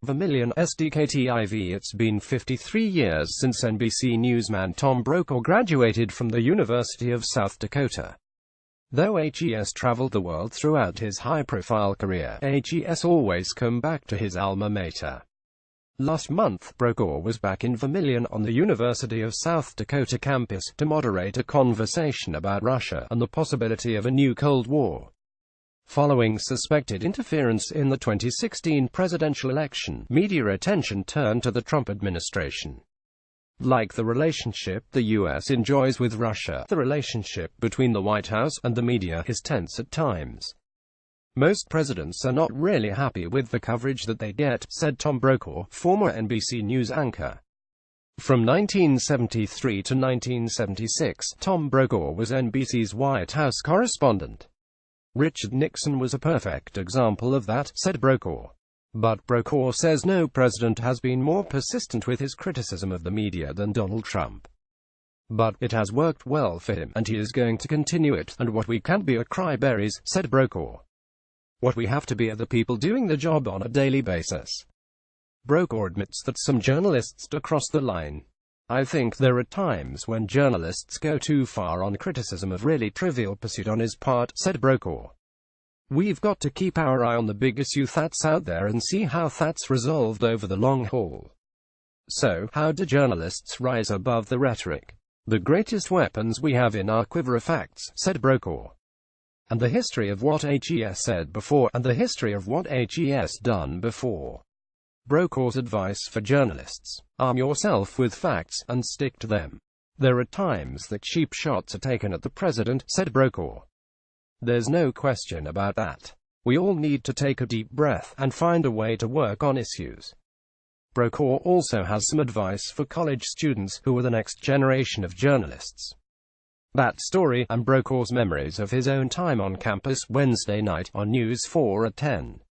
VERMILLION KTIV. It's been 53 years since NBC newsman Tom Brokaw graduated from the University of South Dakota. Though HES traveled the world throughout his high-profile career, HES always come back to his alma mater. Last month, Brokaw was back in VERMILLION on the University of South Dakota campus to moderate a conversation about Russia and the possibility of a new Cold War. Following suspected interference in the 2016 presidential election, media attention turned to the Trump administration. Like the relationship the U.S. enjoys with Russia, the relationship between the White House and the media is tense at times. Most presidents are not really happy with the coverage that they get, said Tom Brokaw, former NBC News anchor. From 1973 to 1976, Tom Brokaw was NBC's White House correspondent. Richard Nixon was a perfect example of that, said Brokaw. But Brokaw says no president has been more persistent with his criticism of the media than Donald Trump. But it has worked well for him, and he is going to continue it. And what we can't be are cryberries, said Brokaw. What we have to be are the people doing the job on a daily basis. Brokaw admits that some journalists do cross the line. I think there are times when journalists go too far on criticism of really trivial pursuit on his part, said Brokaw. We've got to keep our eye on the big issue that's out there and see how that's resolved over the long haul. So, how do journalists rise above the rhetoric? The greatest weapons we have in our quiver are facts, said Brokaw. And the history of what HES said before, and the history of what HES done before. Brokaw's advice for journalists: arm yourself with facts, and stick to them. There are times that cheap shots are taken at the president, said Brokaw. There's no question about that. We all need to take a deep breath, and find a way to work on issues. Brokaw also has some advice for college students, who are the next generation of journalists. That story, and Brokaw's memories of his own time on campus, Wednesday night, on News 4 at 10.